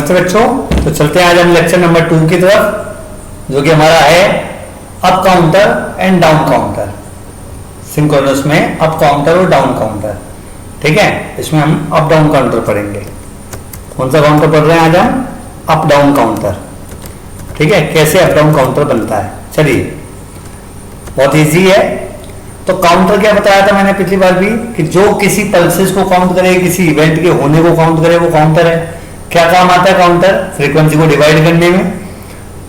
नमस्ते बच्चों, तो चलते हैं आज हम लेक्चर नंबर 2 की तरफ, जो कि हमारा है up counter and down counter. Synchronous में अप काउंटर और डाउन काउंटर। ठीक है, इसमें हम अप डाउन काउंटर पढ़ेंगे। कौन सा काउंटर पढ़ रहे हैं आज हम? Up down counter. ठीक है, कैसे अप डाउन काउंटर बनता है। चलिए, बहुत इजी है। तो काउंटर क्या बताया था मैंने पिछली बार भी, कि जो किसी पल्सेस को काउंट करे, किसी इवेंट के होने को काउंट करे, वो काउंटर है। क्या काम आता है काउंटर? फ्रीक्वेंसी को डिवाइड करने में,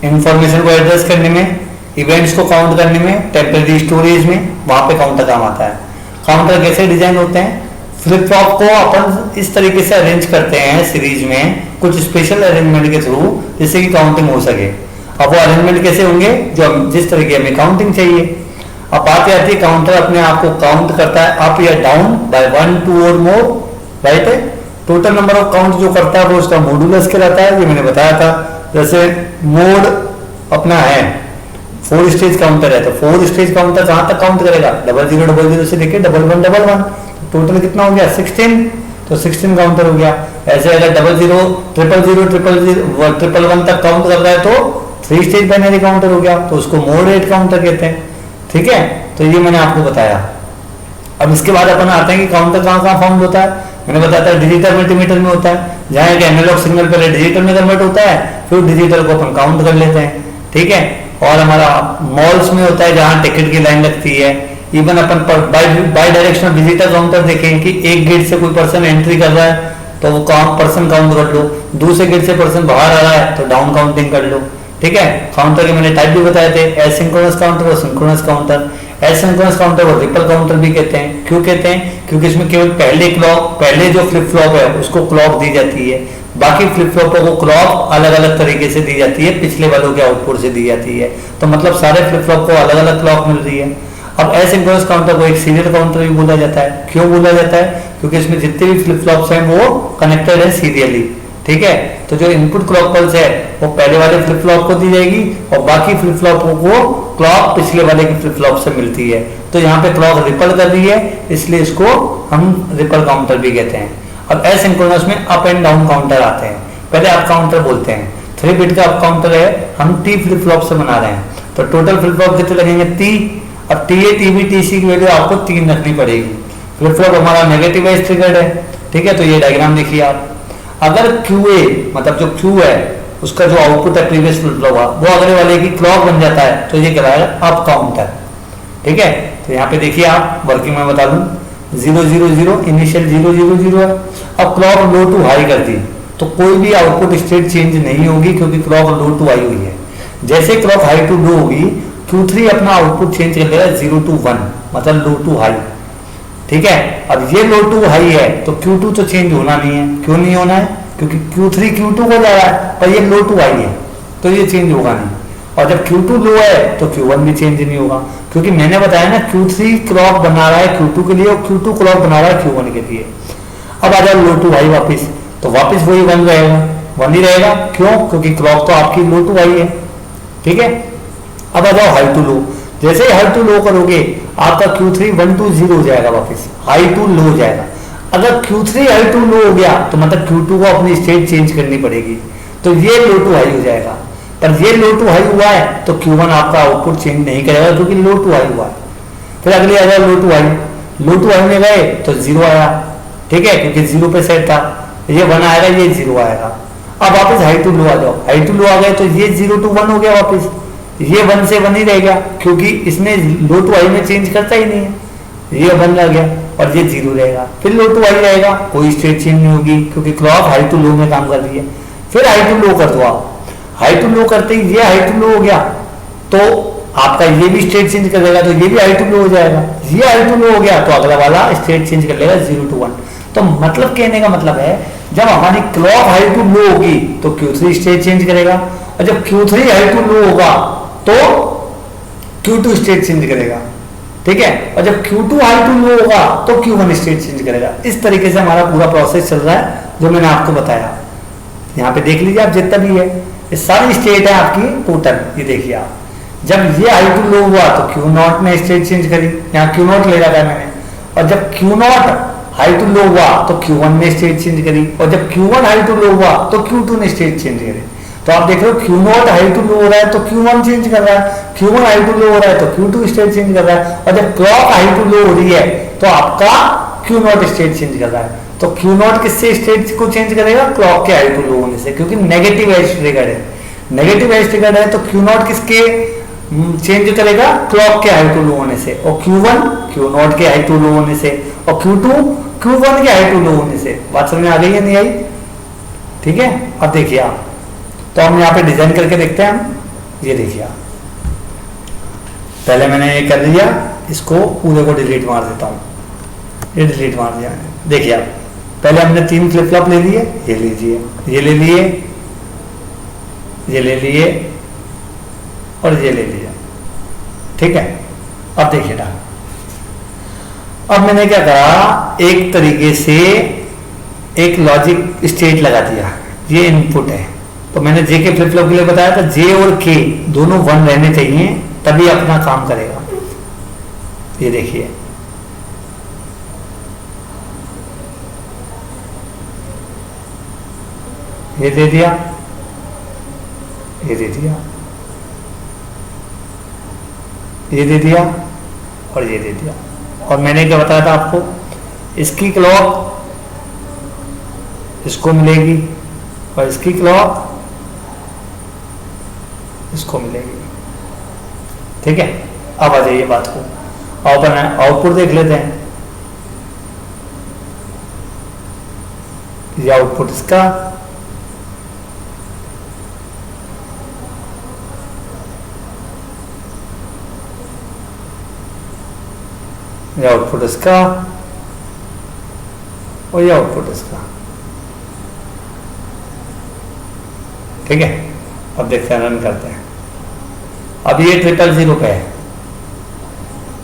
इंफॉर्मेशन को एड्रेस करने में, इवेंट्स को काउंट करने में, टेम्परेरी स्टोरेज में, वहां पे काउंटर काम आता है। काउंटर कैसे डिजाइन होते हैं? फ्लिप फ्लॉप को अपन इस तरीके से अरेंज करते हैं सीरीज में, कुछ स्पेशल अरेंजमेंट के थ्रू, जिससे कि काउंटिंग हो सके। अब वो अरेंजमेंट कैसे होंगे? जो जिस तरीके हमें काउंटिंग चाहिए। अब बात आती है, काउंटर अपने आप को काउंट करता है अप या डाउन बाय 1, 2 और मोर, राइट है। टोटल नंबर ऑफ काउंट जो करता है वो उसका मॉडुलस कहलाता है, ये मैंने बताया था। जैसे मोड अपना है 4 स्टेज काउंटर है, तो 4 स्टेज काउंटर कहां तक काउंट करेगा? 0000 से लेके 1111। टोटल कितना हो गया? 16। तो 16 काउंटर हो गया। ऐसे अगर 00 111 तक काउंट कर रहा है तो 3 स्टेज बाइनरी काउंटर हो गया, तो उसको मोड रेट काउंटर कहते हैं। ठीक है, तो ये मैंने आपको बताया। अब इसके बाद अपन आते हैं कि काउंटर कहाँ कहाँ फाउंड होता है। मैंने बताया था डिजिटल मल्टीमीटर में होता है, जहाँ एक एनालॉग सिग्नल पहले डिजिटल में कन्वर्ट होता है, फिर डिजिटल को अपन काउंट कर लेते हैं। ठीक है, और हमारा मॉल्स में होता है, जहाँ टिकट की लाइन लगती है। Even upon by directional digital counter देखें कि एक गेट से कोई पर्सन एंट्री कर रहा है तो वो पर्सन काउंट कर लो, दूसरे गेट से पर्सन बाहर आ रहा है तो डाउन काउंटिंग कर लो। ठीक है, काउंटर के मैंने टाइप भी बताए थे, एसिंक्रोनस काउंटर और सिंक्रोनस काउंटर। एसिंक्रोनस काउंटर को रिपल काउंटर भी कहते हैं। क्यों कहते हैं? क्योंकि इसमें केवल पहले जो फ्लिप फ्लॉप है उसको क्लॉक दी जाती है, बाकी फ्लिप फ्लॉपों को क्लॉक अलग अलग तरीके से दी जाती है, पिछले वालों के आउटपुट से दी जाती है। तो मतलब सारे फ्लिप फ्लॉप को अलग अलग क्लॉक मिल रही है। अब एसिंक्रोनस काउंटर को एक सीरियल काउंटर भी बोला जाता है। क्यों बोला जाता है? क्योंकि इसमें जितने भी फ्लिप फ्लॉप्स हैं वो कनेक्टेड है सीरियली। ठीक है, तो जो इनपुट क्लॉक पल्स है वो पहले वाले फ्लिप फ्लॉप को दी जाएगी और बाकी फ्लिप फ्लॉपों को क्लॉक पिछले वाले के फ्लिप फ्लॉप से मिलती है। तो यहाँ पे क्लॉक रिपल कर रही है, इसलिए इसको हम रिपल काउंटर भी कहते हैं। अब एसिंक्रोनस में अप एंड डाउन काउंटर आते हैं। पहले अप काउंटर बोलते हैं। 3 बिट का अप काउंटर है, हम टी फ्लिप फ्लॉप से बना रहे हैं, तो टोटल फ्लिप फ्लॉप कितने लगेंगे? टी। अब T A, T B, T C की वैल्यू आपको 3 रखनी पड़ेगी। फ्लिप फ्लॉप हमारा नेगेटिव वाइज ट्रिगर्ड है। ठीक है, तो ये डायग्राम देखिए आप। अगर QA मतलब जो Q है उसका जो आउटपुट है प्रीवियस फ्लिप फ्लॉप का, वो अगले वाले की क्लॉक बन जाता है, तो ये कहलाएगा अप काउंटर। ठीक है, तो यहाँ पे देखिए आप, वर्किंग में बता दूं, 000 इनिशियल 000 है। अब क्लॉक लो टू हाई कर दी तो कोई भी आउटपुट स्टेट चेंज नहीं होगी, क्योंकि क्लॉक लो टू हाई हुई है। जैसे क्लॉक हाई टू लो होगी, Q3 अपना आउटपुट चेंज कर देगा 0 to 1, मतलब लो टू हाई। ठीक है, अब ये लो टू हाई है तो Q2 तो चेंज होना नहीं है। क्यों नहीं होना है? क्योंकि Q3 Q2 को जा रहा है, पर ये लो टू हाई है तो ये चेंज होगा नहीं। और जब Q2 लो है तो Q1 भी चेंज नहीं होगा, क्योंकि मैंने बताया ना Q3 क्लॉक बना रहा है Q2 के लिए और Q2 क्लॉक बना रहा है Q1 के लिए। अब आ जाओ लो टू हाई वापिस, तो वापिस वही 1 रहेगा, 1 ही रहेगा। क्यों? क्योंकि क्लॉक तो आपकी लो टू हाई है। ठीक है, अब आ जाओ हाई टू लो। जैसे ही हाई टू लो करोगे आपका Q3 1 to 0 हो जाएगा, वापस हाई टू लो हो जाएगा। अगर Q3 हाई टू लो हो गया तो मतलब Q2 को अपनी स्टेट चेंज करनी पड़ेगी, तो ये लो टू हाई हो जाएगा। पर ये लो टू हाई हुआ है तो Q1 आपका आउटपुट चेंज नहीं करेगा, क्योंकि लो टू हाई हुआ है। फिर अगले आ जाए low to high. Low to high में गए तो 0 आया। ठीक है, क्योंकि 0 पे सेट था। ये 1 आएगा, ये 0 आएगा। अब वापस हाई टू लो आ जाओ। हाई टू लो आ गए तो ये 0 to 1 हो गया वापस, ये 1 से 1 ही रहेगा, क्योंकि इसने लो टू हाई में चेंज करता ही नहीं है। ये 1 रह गया और ये 0 रहेगा। फिर लो टू हाई रहेगा, कोई स्टेट चेंज नहीं होगी, क्योंकि क्लॉक हाई टू लो में काम कर रही है। फिर हाई टू लो कर दो आप। हाई टू लो करते ही ये हाई टू लो हो गया, तो आपका ये भी स्टेट चेंज कर देगा, तो ये भी हाई टू लो हो जाएगा। ये हाई टू लो हो गया तो अगला वाला स्टेट चेंज कर लेगा 0 to 1। तो मतलब कहने का मतलब है, जब हमारी क्लॉक हाई टू लो होगी तो Q3 स्टेट चेंज करेगा, और जब Q3 हाई टू लो होगा तो Q2 स्टेट चेंज करेगा। ठीक है, और जब Q2 हाई टू लो होगा तो Q1 स्टेट चेंज करेगा। इस तरीके से हमारा पूरा प्रोसेस चल रहा है, जो मैंने आपको बताया। यहाँ पे देख लीजिए आप, जितना भी है ये सारी स्टेट है आपकी टोटल। ये देखिए आप, जब ये हाई टू लो हुआ तो Q0 ने स्टेट चेंज करी, यहाँ Q0 ले रखा है मैंने, और जब Q0 हाई टू लो हुआ तो Q1 ने स्टेट चेंज करी, और जब Q1 हाई टू लो हुआ तो Q2 ने स्टेट चेंज करी। तो आप देख रहे हो Q0 हाई टू लो हो रहा है तो Q1 चेंज कर रहा है, Q1 हाई टू लो हो रहा है तो Q2 स्टेट चेंज कर रहा है, और जब क्लॉक हाई टू लो हो रही है तो आपका Q0 स्टेट चेंज कर रहा है। तो Q0 किससे स्टेट को चेंज करेगा? क्लॉक के हाई टू लो होने से, क्योंकि नेगेटिव एज ट्रिगर है। नेगेटिव एज ट्रिगर है तो Q0 किसके चेंज करेगा? क्लॉक के हाई टू लो होने से, और Q1 Q0 के हाई टू लो होने से, और Q2 Q1 के हाई टू लो होने से। बात समझ में आ गई या नहीं आई? ठीक है, अब देखिए आप, तो हम यहाँ पे डिजाइन करके देखते हैं। हम ये देखिए आप, पहले मैंने ये कर लिया, इसको पूरे को डिलीट मार देता हूँ, ये डिलीट मार दिया। देखिए आप, पहले हमने 3 फ्लिप फ्लॉप ले लिए, ये लीजिए, ये ले लिए, ये ले लिए, और ये ले लिया। ठीक है, अब देखिए ना, अब मैंने क्या करा, एक तरीके से एक लॉजिक स्टेट लगा दिया। ये इनपुट है, तो मैंने जे के फ्लिप फ्लॉप के लिए बताया था जे और के दोनों 1 रहने चाहिए, तभी अपना काम करेगा। ये देखिए, ये दे दिया, ये दे दिया, ये दे दिया, और ये दे दिया। और मैंने क्या बताया था आपको, इसकी क्लॉक इसको मिलेगी और इसकी क्लॉक इसको मिलेगी। ठीक है, अब आ जाइए बात को, अपन आउटपुट देख लेते हैं। ये आउटपुट इसका, ये आउटपुट इसका, और ये आउटपुट इसका। ठीक है, अब देखते हैं, रन करते हैं। अब ये 000 पे है,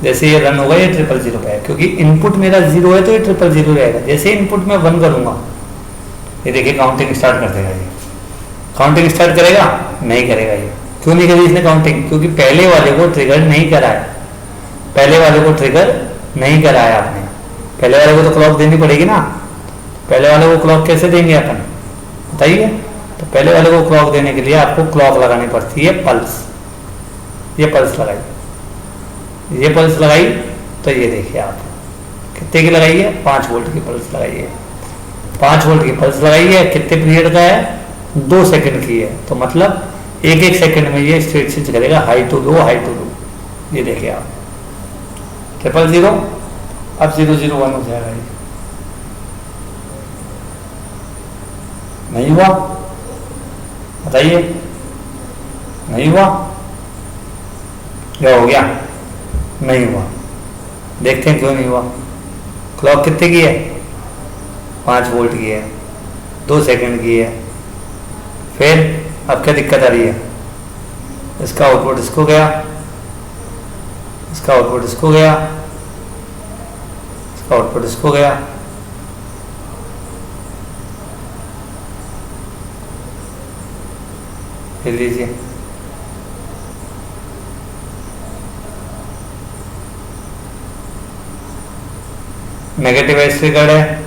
जैसे ये रन होगा ये 000 पे है, क्योंकि इनपुट मेरा 0 है तो ये 000 रहेगा। जैसे इनपुट में 1 करूंगा, ये देखिए काउंटिंग स्टार्ट कर देगा। ये काउंटिंग स्टार्ट करेगा? नहीं करेगा। ये क्यों नहीं करी इसने काउंटिंग? क्योंकि पहले वाले को ट्रिगर नहीं करा है, पहले वाले को ट्रिगर नहीं कराया आपने। पहले वाले को तो क्लॉक देनी पड़ेगी ना। पहले वाले को क्लॉक कैसे देंगे अपन, बताइए? तो पहले वाले को क्लॉक देने के लिए आपको क्लॉक लगानी पड़ती है, पल्स। ये पल्स लगाई, ये पल्स लगाई, तो ये देखिए आप कितने की लगाई है? 5 वोल्ट की पल्स लगाई है। 5 वोल्ट की पल्स लगाई है, कितने पीरियड का है? 2 सेकंड की है। तो मतलब 1-1 सेकंड में ये स्टेट चेंज करेगा, high to low, high to low. ये देखिए आप, 000, अब 001 हो जाएगा। ये नहीं हुआ, बताइए? नहीं हुआ? क्या हो गया? नहीं हुआ। देखते हैं क्यों नहीं हुआ। क्लॉक कितने की है? 5 वोल्ट की है, 2 सेकंड की है। फिर अब क्या दिक्कत आ रही है? इसका आउटपुट इसको गया, इसका आउटपुट इसको गया, इसका आउटपुट इसको गया। ले लीजिए, नेगेटिव एज ट्रिगर्ड है,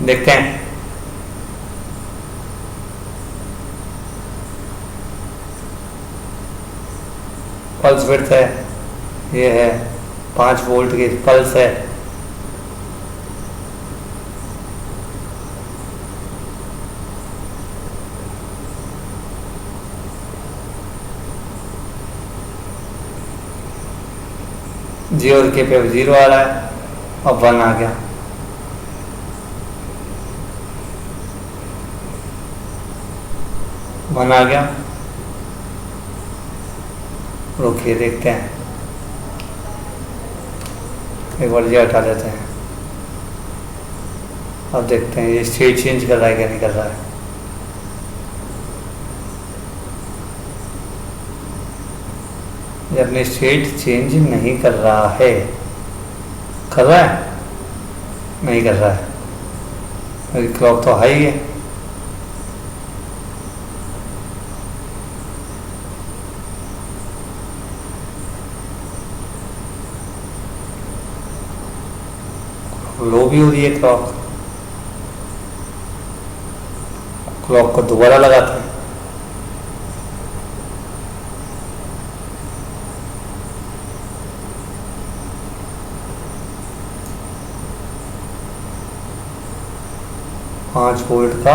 देखते हैं। पल्स विड्थ है, ये है 5 वोल्ट की पल्स है। जी और के पे 0 आ रहा है, अब 1 आ गया। वन आ गया। रुकिए देखते हैं, एक बार ये हटा देते हैं। अब देखते हैं ये स्टेट चेंज कर रहा है क्या नहीं कर रहा है। ये अपने स्टेट चेंज नहीं कर रहा है। कर रहा है? नहीं कर रहा है, मेरी क्लॉक तो हाई है। लो भी हो रही है क्लॉक। क्लॉक को दोबारा लगाते हैं। पाँच वोल्ट का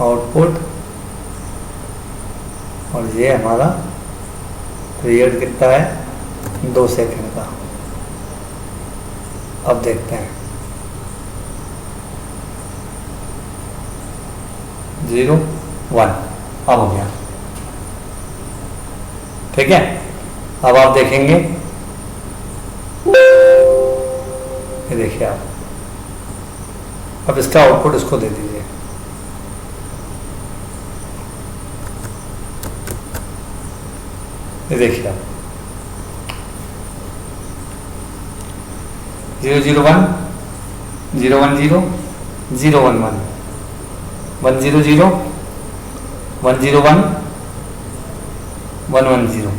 आउटपुट, और ये हमारा पीरियड कितना है, 2 सेकंड का। अब देखते हैं 0 1, अब हो गया। ठीक है, अब आप देखेंगे, ये देखिए आप, अब इसका आउटपुट इसको दे दीजिए। ये देखिए आप 0 0 1 0 1 0 0 1 1 1 0 0 1 0 1 1 1 0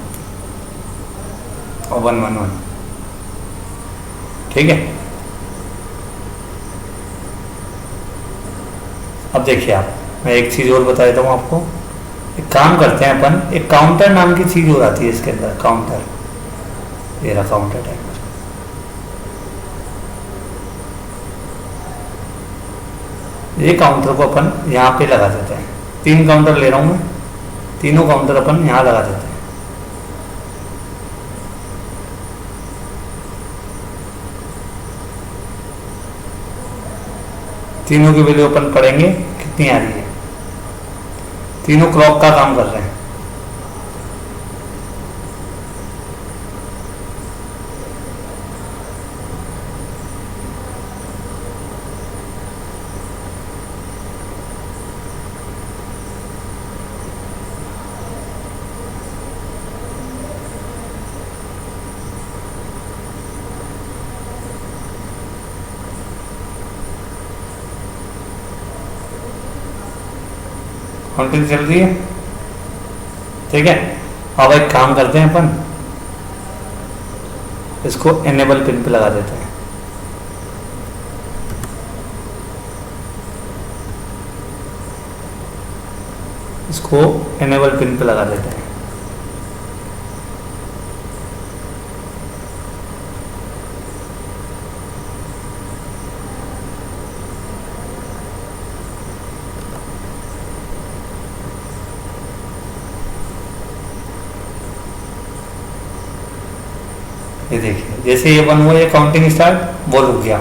और 1 1 1। ठीक है, अब देखिए आप, मैं एक चीज और बता देता हूँ आपको। एक काम करते हैं अपन, एक काउंटर नाम की चीज और आती है इसके अंदर, काउंटर, ये रहा काउंटर टाइमर। ये काउंटर को अपन यहाँ पे लगा देते हैं। 3 काउंटर ले रहा हूँ मैं, तीनों काउंटर अपन यहाँ लगा देते हैं। तीनों की वैल्यू अपन पढ़ेंगे कितनी आ रही है। तीनों क्लॉक का काम कर रहे हैं। काउंटिंग चल रही है। ठीक है, अब एक काम करते हैं अपन, इसको एनेबल पिन पे लगा देते हैं। इसको एनेबल पिन पे लगा देते हैं। ये देखिए, जैसे ये 1 हुआ, ये काउंटिंग स्टार्ट, वो रुक गया।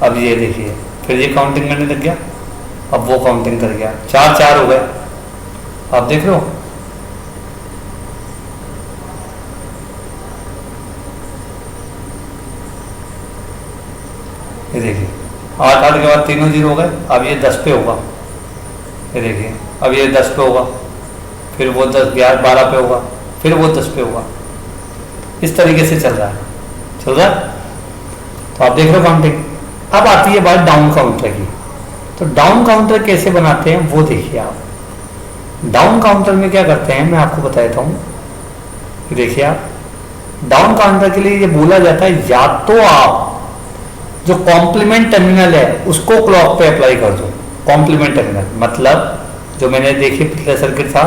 अब ये देखिए, फिर ये काउंटिंग करने लग गया, अब वो काउंटिंग कर गया। 4 4 हो गए। आप देख रहे हो, ये देखिए 8 8 के बाद तीनों 0 हो गए। अब ये 10 पे होगा, ये देखिए, अब ये 10 पे होगा, फिर वो 10 11 12 पे होगा, फिर वो 10 पे होगा। इस तरीके से चल रहा है, चल रहा है। तो आप देख रहे हो काउंटिंग। अब आती है बात डाउन काउंटर की। तो डाउन काउंटर कैसे बनाते हैं वो देखिए आप। डाउन काउंटर में क्या करते हैं मैं आपको बता देता हूँ। देखिए आप, डाउन काउंटर के लिए ये बोला जाता है, या तो आप जो कॉम्प्लीमेंट टर्मिनल है उसको क्लॉक पे अप्लाई कर दो। कॉम्प्लीमेंट टर्मिनल मतलब जो मैंने देखिए पिछला सर्किट था,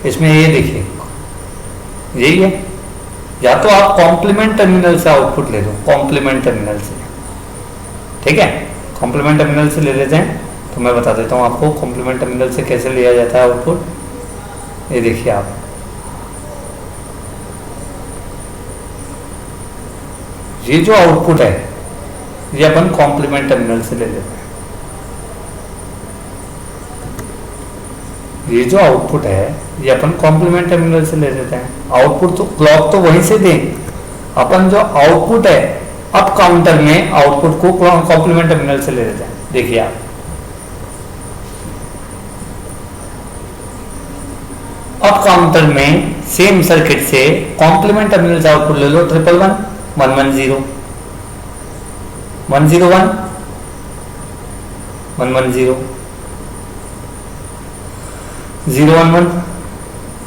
इसमें ये देखिए यही है। या तो आप कॉम्प्लीमेंट टर्मिनल से आउटपुट ले दो, कॉम्प्लीमेंट टर्मिनल से। ठीक है, कॉम्प्लीमेंट टर्मिनल से ले लेते हैं। तो मैं बता देता हूँ आपको कॉम्प्लीमेंट टर्मिनल से कैसे लिया जाता है आउटपुट। ये देखिए आप, ये जो आउटपुट है ये अपन कॉम्प्लीमेंट टर्मिनल से ले लेते हैं। ये जो आउटपुट है ये अपन कॉम्प्लीमेंट टर्मिनल से ले लेते हैं। आउटपुट तो क्लॉक तो वहीं से दें, अपन जो आउटपुट है अप काउंटर में आउटपुट को कॉम्प्लीमेंट टर्मिनल से ले लेते हैं। देखिए आप, अप काउंटर में सेम सर्किट से कॉम्प्लीमेंट टर्मिनल से आउटपुट ले लो। 111 110 101 110 011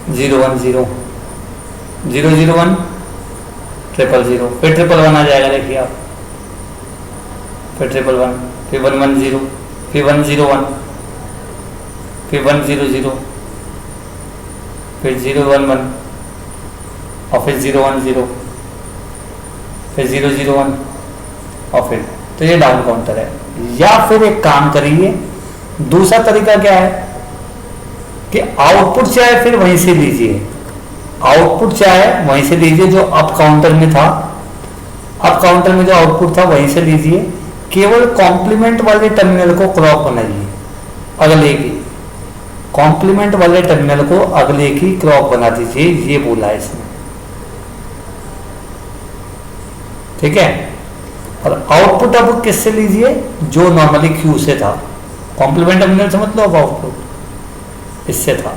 010, 001, 000, फिर 111 आ जाएगा, देखिए आप, फिर 111, फिर 110, फिर 101, फिर 100, फिर 011 और फिर 010, फिर 001 और फिर, तो ये डाउन काउंटर है। या फिर एक काम करिए, दूसरा तरीका क्या है कि आउटपुट चाहे फिर वहीं से लीजिए, आउटपुट चाहे वहीं से लीजिए जो अप काउंटर में था, अप काउंटर में जो आउटपुट था वहीं से लीजिए, केवल कॉम्प्लीमेंट वाले टर्मिनल को क्लॉक बनाइए, अगले की कॉम्प्लीमेंट वाले टर्मिनल को अगले की क्लॉक बना दीजिए, ये बोला है इसने, ठीक है। और आउटपुट अब किससे लीजिए, जो नॉर्मली क्यू से था, कॉम्प्लीमेंट टर्मिनल समझ लो, अब आउटपुट इससे था,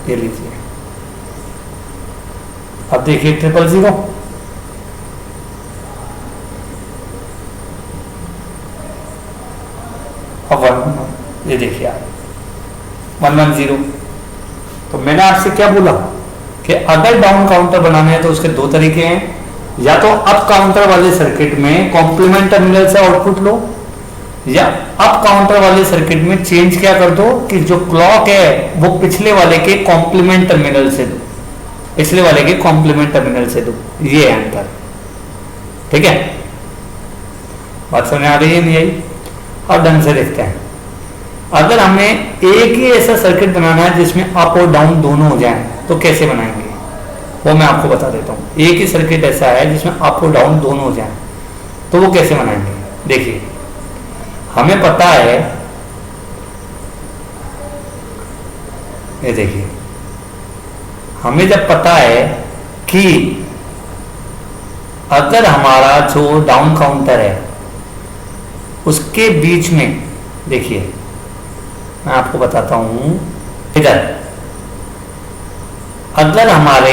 ये लीजिए। अब देखिए 000, अब 1, ये देखिए आप 110। तो मैंने आपसे क्या बोला कि अगर डाउन काउंटर बनाने हैं तो उसके दो तरीके हैं, या तो अप काउंटर वाले सर्किट में कॉम्प्लीमेंट टर्मिनल से आउटपुट लो, या अप काउंटर वाले सर्किट में चेंज क्या कर दो कि जो क्लॉक है वो पिछले वाले के कॉम्प्लीमेंट टर्मिनल से दो, पिछले वाले के कॉम्प्लीमेंट टर्मिनल से दो, ये है अंतर, ठीक है। बात समझ आ रही है नहीं आई? अब ढंग से देखते हैं, अगर हमें एक ही ऐसा सर्किट बनाना है जिसमें अप और डाउन दोनों हो जाएं तो कैसे बनाएंगे, वो मैं आपको बता देता हूँ। एक ही सर्किट ऐसा है जिसमें अप और डाउन दोनों हो जाएं तो वो कैसे बनाएंगे। देखिए हमें पता है, ये देखिए हमें जब पता है कि अगर हमारा जो डाउन काउंटर है उसके बीच में, देखिए मैं आपको बताता हूं, इधर अगर हमारे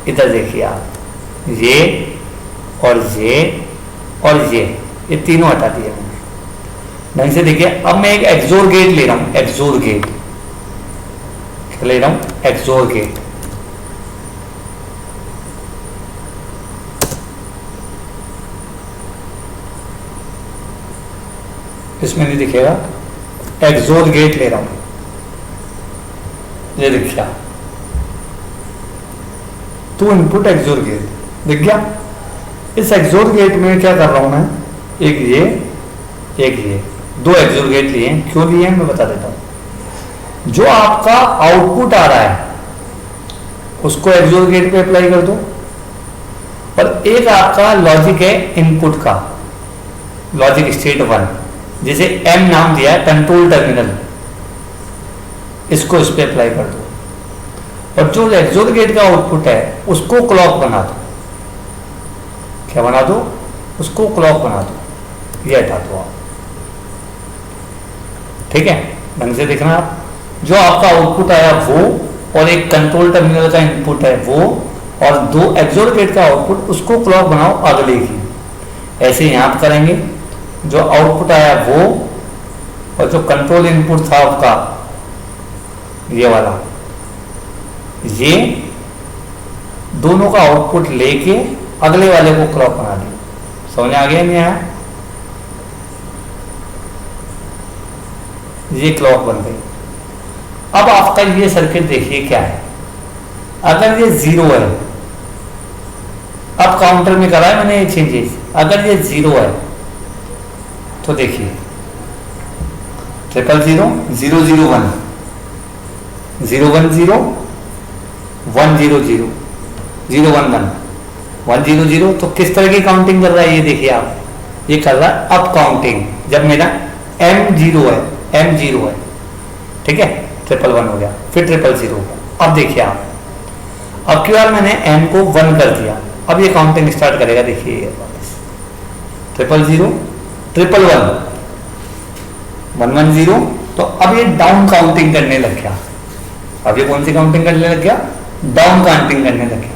इधर देखिए आप, ये और ये और ये तीनों हटा दिए मैंने, ढंग से देखिए। अब मैं एक एक्सोर गेट ले रहा हूं, एक्सोर गेट ले रहा हूं, एक्सोर गेट। इसमें नहीं दिखेगा, एक्सोर गेट ले रहा हूं, ये दिख गया, 2 इनपुट एक्सोर गेट दिख गया। इस एक्सोर गेट में क्या कर रहा हूं मैं, एक ये 2 एक्सोर गेट लिए हैं। क्यों लिए हैं मैं बता देता हूं। जो आपका आउटपुट आ रहा है उसको एक्सोर गेट पे अप्लाई कर दो, और एक आपका लॉजिक है इनपुट का, लॉजिक स्टेट 1, जिसे M नाम दिया है, कंट्रोल टर्मिनल, इसको इस पे अप्लाई कर दो। और जो एक्सोर गेट का आउटपुट है उसको क्लॉक बना दो, क्या बना दो, उसको क्लॉक बना दो, ये हटा दो आप, ठीक है। ढंग से देखना आप, जो आपका आउटपुट आया वो, और एक कंट्रोल टर्मिनल का इनपुट है वो, और 2 एक्सोर गेट का आउटपुट, उसको क्लॉक बनाओ अगले की। ऐसे यहां करेंगे, जो आउटपुट आया वो और जो कंट्रोल इनपुट था आपका ये वाला, ये दोनों का आउटपुट लेके अगले वाले को क्लॉक बना दिया। समझ आ गया नहीं आया? ये क्लॉक बन गई। अब आपका ये सर्किट देखिए क्या है, अगर ये 0 है, अब काउंटर में करा है मैंने ये चेंजेस, अगर ये 0 है तो देखिए 000, 001, 010, 100, 011, 100, तो किस तरह की काउंटिंग कर रहा है ये देखिए आप, ये कर रहा है अप काउंटिंग। जब मेरा M0 है, ठीक है, 111 हो गया, फिर 000 हो गया। अब देखिए आप, अब की बार मैंने M को 1 कर दिया, अब ये काउंटिंग स्टार्ट करेगा, देखिए ये वापस 000, 111, 110, तो अब ये डाउन काउंटिंग करने लग गया। अब ये कौन सी काउंटिंग करने लग गया, डाउन काउंटिंग करने लग गया।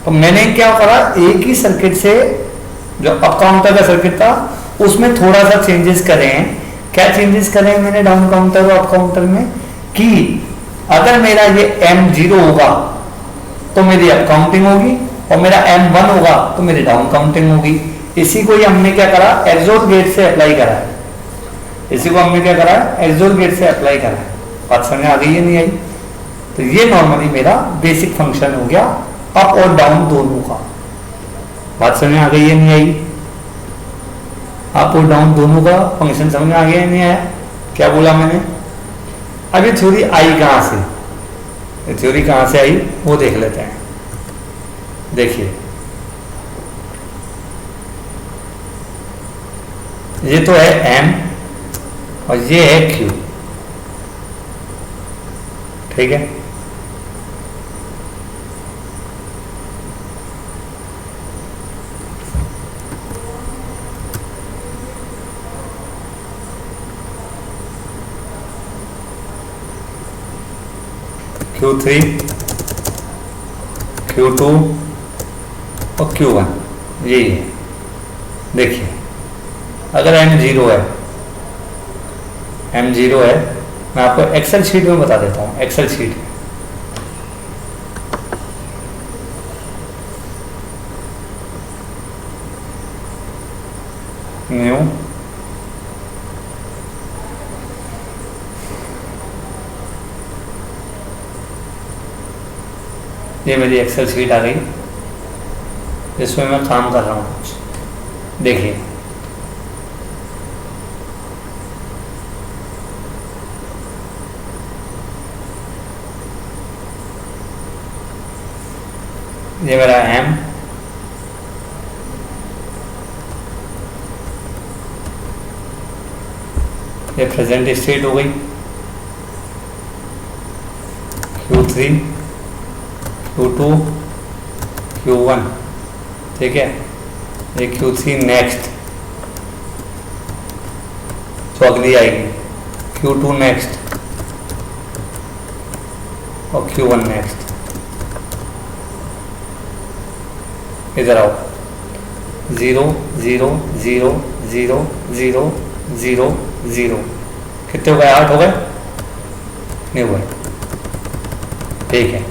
तो मैंने क्या करा, एक ही सर्किट से, जो अप काउंटर का सर्किट था उसमें थोड़ा सा चेंजेस करे हैं। क्या चेंजेस करे हैं मैंने डाउन काउंटर और अप काउंटर में, कि अगर मेरा ये M0 होगा तो मेरी अप काउंटिंग होगी, और मेरा M1 होगा तो मेरी डाउन काउंटिंग होगी। इसी को ही हमने क्या करा, एक्सोर गेट से अप्लाई करा है। इसी को हमने क्या करा है, एक्सोर गेट से अप्लाई करा है। बात समझ आ गई है नहीं आई? तो ये नॉर्मली मेरा बेसिक फंक्शन हो गया अप और डाउन दोनों का। बात समझ आ गई है नहीं आई? अप और डाउन दोनों का फंक्शन समझ में आ गया नहीं आया? क्या बोला मैंने? अब ये थ्योरी आई कहां से, ये थ्योरी कहां से आई वो देख लेते हैं। देखिए ये तो है M और ये है Q, ठीक है। Q3, Q2 और Q1 यही है। देखिए अगर M0 है, M0 है, मैं आपको एक्सेल शीट में बता देता हूँ। एक्सेल शीट न्यू ये मेरी एक्सेल शीट आ गई जिसमें मैं काम कर रहा हूँ कुछ। देखिए ये मेरा M, ये प्रेजेंट स्टेट हो गई। Q3, Q2, Q1, ठीक है। ये Q3 नेक्स्ट तो अगली आएगी, Q2 नेक्स्ट और Q1 नेक्स्ट। इधर आओ, 0 0 0 0 0 0 0, कितने हो गए? 8 हो गए? नहीं हुए, ठीक है।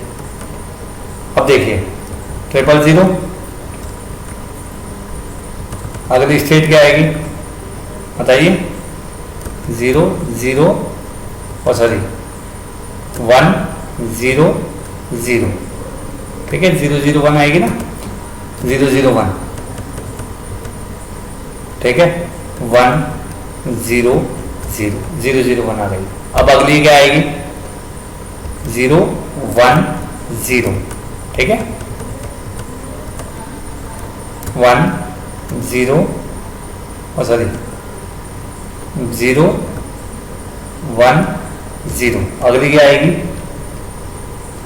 अब देखिए 000, अगली स्टेट क्या आएगी बताइए? 0 0 और सॉरी 1 0 0, ठीक है। 0 0 1 आएगी ना, 0 0 1, ठीक है। 1 0 0 0 0 1 आ गई। अब अगली क्या आएगी? 0 1 0, ठीक है। 1 0 और सॉरी 0 1 0, अगली क्या आएगी?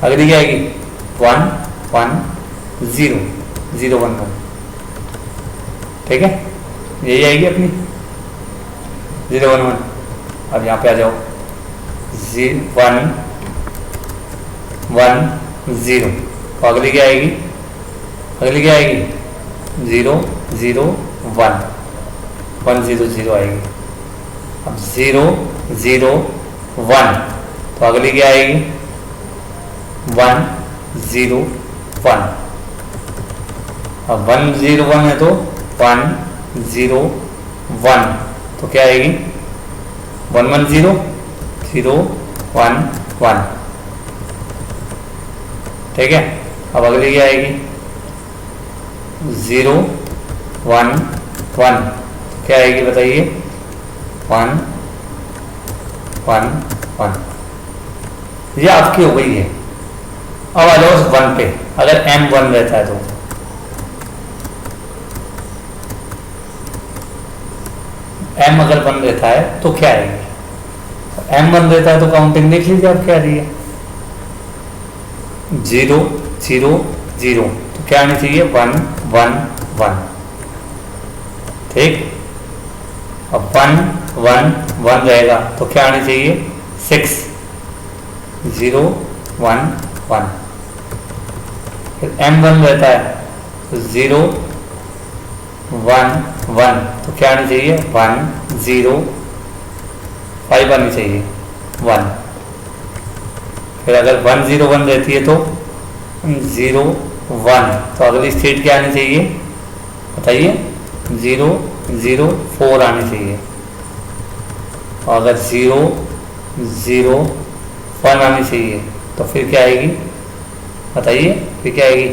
अगली क्या आएगी? 1 1 0 0 1 1, ठीक है। यही आएगी अपनी 0 1 1। अब यहाँ पे आ जाओ, 1 1 0, तो अगली क्या आएगी? अगली क्या आएगी? 0 0 1 1 0 0 आएगी। अब 0 0 1, तो अगली क्या आएगी? 1 0 1। अब 1 0 1 है तो 1 0 1, तो क्या आएगी? 1 1 0 0 1 1, ठीक है। अब अगली क्या आएगी? 0 1 1, क्या आएगी बताइए? 1 1 1। ये आपकी हो गई है। अब आ जाओ 1 पे, अगर M1 रहता है तो M अगर 1 रहता है तो क्या आएगी? M1 रहता है तो काउंटिंग देख लीजिए आप क्या रही है। 0 0 0, तो क्या आनी चाहिए? 1 1 1, ठीक। अब 1 1 1 रहेगा तो क्या आनी चाहिए? 6 0 1 1। फिर M1 रहता है तो 0 1 1, तो क्या आनी चाहिए? 1 0 5 आनी चाहिए 1, फिर अगर 101 रहती है तो 01, तो अगली स्टेट क्या आनी चाहिए बताइए? 004 आनी चाहिए। और अगर 001 आनी चाहिए तो फिर क्या आएगी बताइए? फिर क्या आएगी?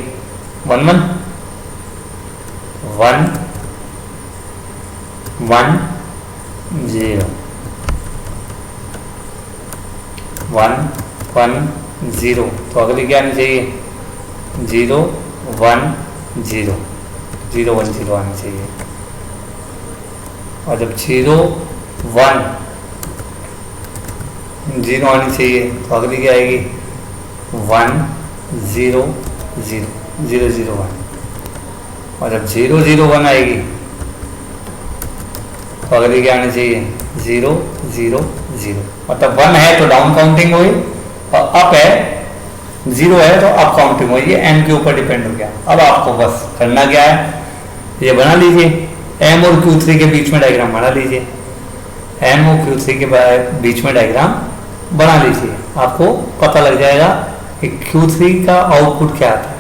11 1 1 0 1 1 0, तो अगली क्या आनी चाहिए? 0 1 0 0 1 0 आनी चाहिए। और जब 0 1 0 आनी चाहिए तो अगली क्या आएगी? 1 0 0 0 0 1। और जब 0 0 1 आएगी तो अगली क्या आनी चाहिए? 0 0 0। मतलब 1 है तो डाउन काउंटिंग हुई, और अप है 0 है तो अप काउंटिंग हुई। ये एम के ऊपर डिपेंड हो गया। अब आपको बस करना क्या है, ये बना लीजिए एम और Q3 के बीच में डायग्राम बना लीजिए। एम और Q3 के बीच में डायग्राम बना लीजिए, आपको पता लग जाएगा कि Q3 का आउटपुट क्या आता है।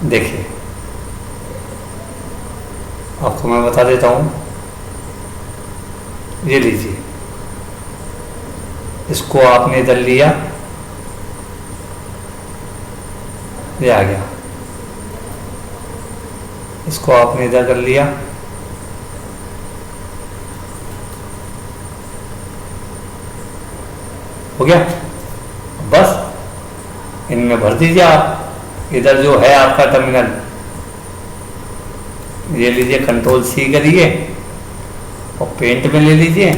देखिए आपको मैं बता देता हूं, ये लीजिए, इसको आपने इधर लिया, ये आ गया, इसको आपने इधर कर लिया, हो गया। बस इनमें भर दीजिए आप। इधर जो है आपका टर्मिनल, ये लीजिए, कंट्रोल C करिए और पेंट में ले लीजिए,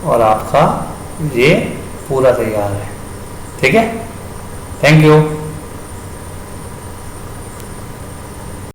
और आपका ये पूरा तैयार है। ठीक है, थैंक यू।